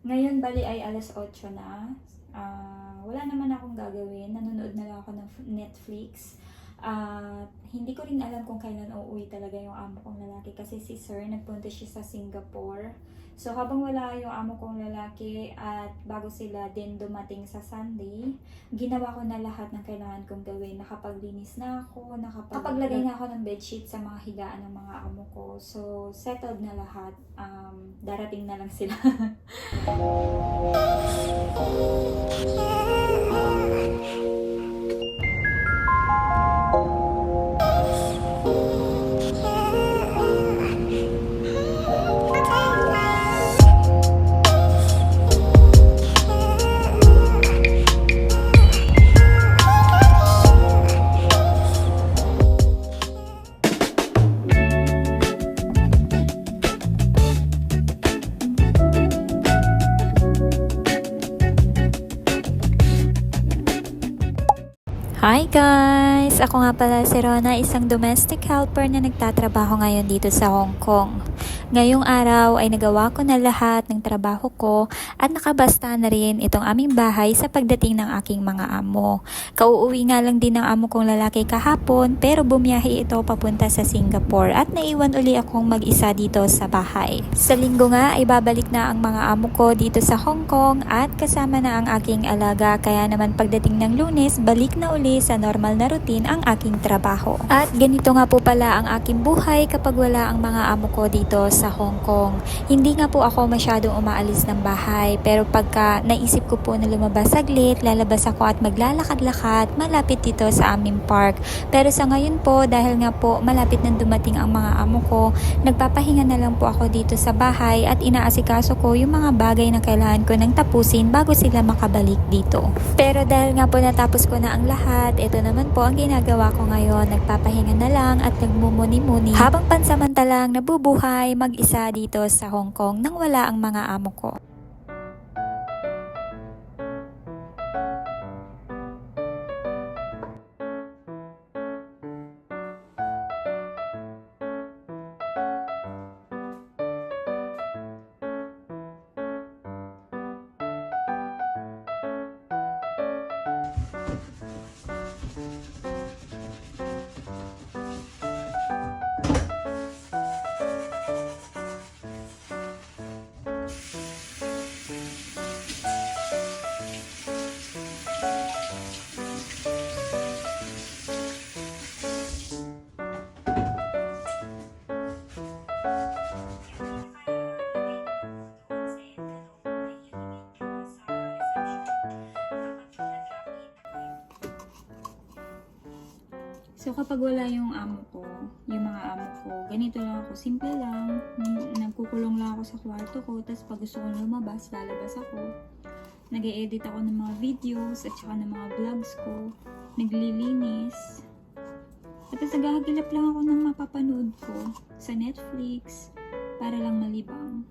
Ngayon bali ay alas 8 na. Wala naman akong gagawin. Nanonood na lang ako ng Netflix. Hindi ko rin alam kung kailan uuwi talaga yung amo kong lalaki kasi si Sir nagpunta siya sa Singapore. So habang wala yung amo kong lalaki at bago sila din dumating sa Sunday, ginawa ko na lahat ng kailangan kong gawin. Nakapaglinis na ako, nakapaglagay na ako ng bedsheet sa mga higaan ng mga amo ko. So settled na lahat. Darating na lang sila. Hi guys! Ako nga pala si Rona, isang domestic helper na nagtatrabaho ngayon dito sa Hong Kong. Ngayong araw ay nagawa ko na lahat ng trabaho ko at nakabasta na rin itong aming bahay sa pagdating ng aking mga amo. Kauuwi nga lang din ng amo kong lalaki kahapon pero bumiyahe ito papunta sa Singapore at naiwan uli akong mag-isa dito sa bahay. Sa linggo nga ay babalik na ang mga amo ko dito sa Hong Kong at kasama na ang aking alaga kaya naman pagdating ng Lunes balik na uli sa normal na routine ang aking trabaho. At ganito nga po pala ang aking buhay kapag wala ang mga amo ko dito sa Hong Kong. Hindi nga po ako masyadong umaalis ng bahay pero pagka naisip ko po na lumabas saglit, lalabas ako at maglalakad-lakad malapit dito sa aming park. Pero sa ngayon po dahil nga po malapit nang dumating ang mga amo ko, nagpapahinga na lang po ako dito sa bahay at inaasikaso ko yung mga bagay na kailangan ko nang tapusin bago sila makabalik dito. Pero dahil nga po natapos ko na ang lahat, ito naman po ang ginagawa ko ngayon. Nagpapahinga na lang at nagmumuni-muni habang pansamantalang nabubuhay mag-isa dito sa Hong Kong nang wala ang mga amo ko. So kapag wala yung amo ko, yung mga amo ko, ganito lang ako, simple lang. Nagkukulong lang ako sa kwarto ko, tapos pag gusto ko lumabas, lalabas ako. Nag-e-edit ako ng mga videos at saka ng mga vlogs ko. Naglilinis. At tapos naghahagilap lang ako ng mapapanood ko sa Netflix para lang malibang.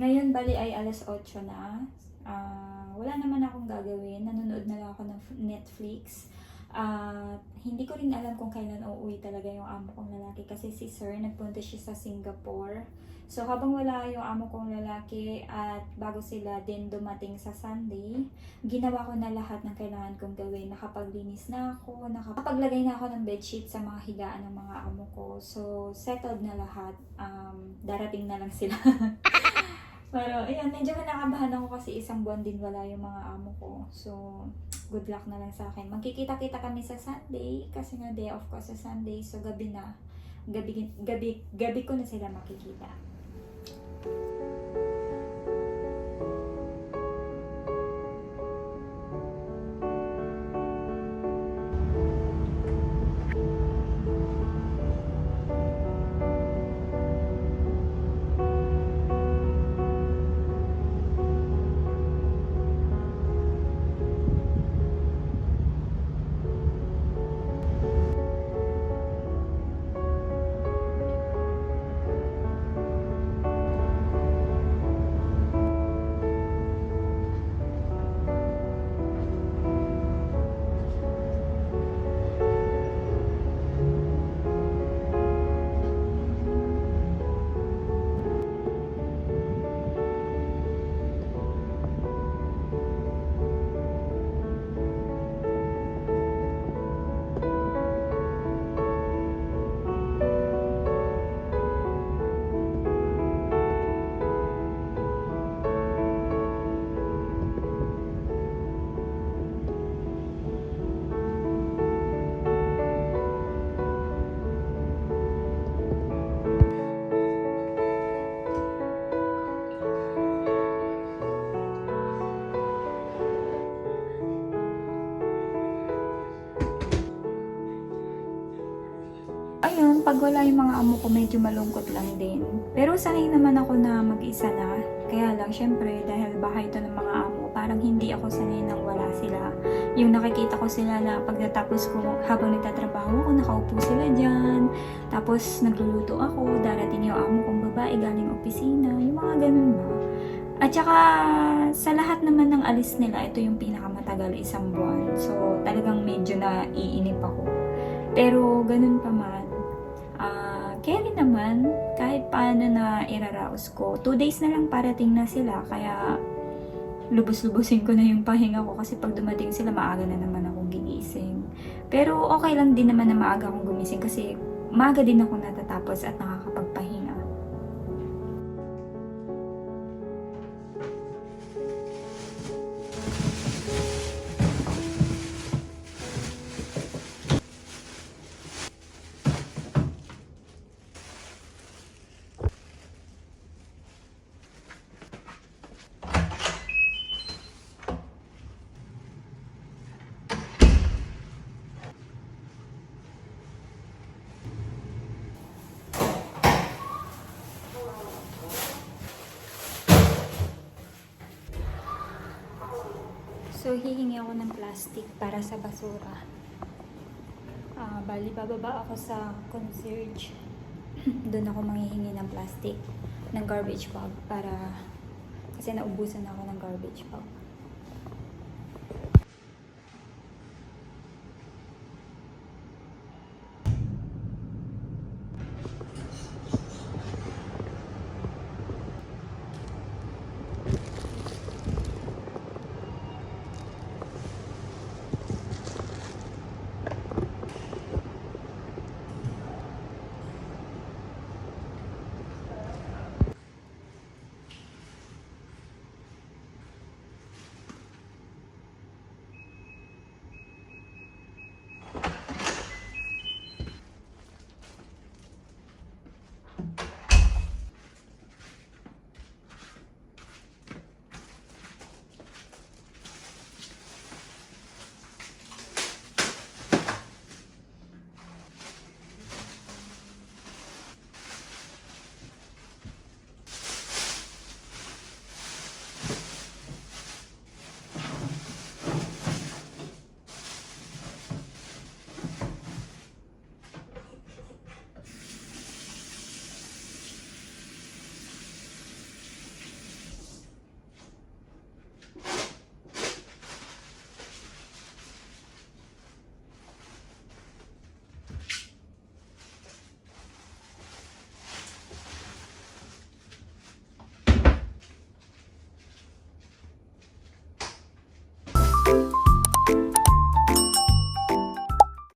Ngayon bali ay alas 8 na. Wala naman akong gagawin. Nanonood na lang ako ng Netflix. Hindi ko rin alam kung kailan uuwi talaga yung amo kong lalaki kasi si Sir nagpunta siya sa Singapore. So habang wala yung amo kong lalaki at bago sila din dumating sa Sunday, ginawa ko na lahat ng kailangan kong gawin. Nakapaglinis na ako, nakapaglagay na ako ng bedsheet sa mga higaan ng mga amo ko. So settled na lahat. Darating na lang sila. Pero ayun, medyo nakabahan ako kasi isang buwan din wala yung mga amo ko. So good luck na lang sa akin. Magkikita-kita kami sa Sunday kasi nga day off ko sa Sunday. So gabi na. Gabi ko na sila makikita. Ayun, pag wala yung mga amo ko, medyo malungkot lang din. Pero sanay naman ako na mag-isa na. Kaya lang, syempre, dahil bahay ito ng mga amo, parang hindi ako sanay nang wala sila. Yung nakikita ko sila na pagkatapos ko, habang nagtatrabaho ako, nakaupo sila dyan. Tapos, nagluluto ako, darating yung amo kong babae galing opisina. Yung mga ganun ba? At saka, sa lahat naman ng alis nila, ito yung pinakamatagal, 1 buwan. So, talagang medyo naiinip ako. Pero, ganun pa man, carry naman, kahit paano na iraraos ko. 2 days na lang parating na sila, kaya lubos-lubosin ko na yung pahinga ko kasi pag dumating sila, maaga na naman akong gigising. Pero okay lang din naman na maaga akong gumising kasi maaga din ako natatapos at nakakapagpahinga. So, hihingi ako ng plastic para sa basura. Bali, bababa ako sa concierge. Doon ako manghihingi ng plastic, ng garbage bag para kasi naubusan ako ng garbage bag.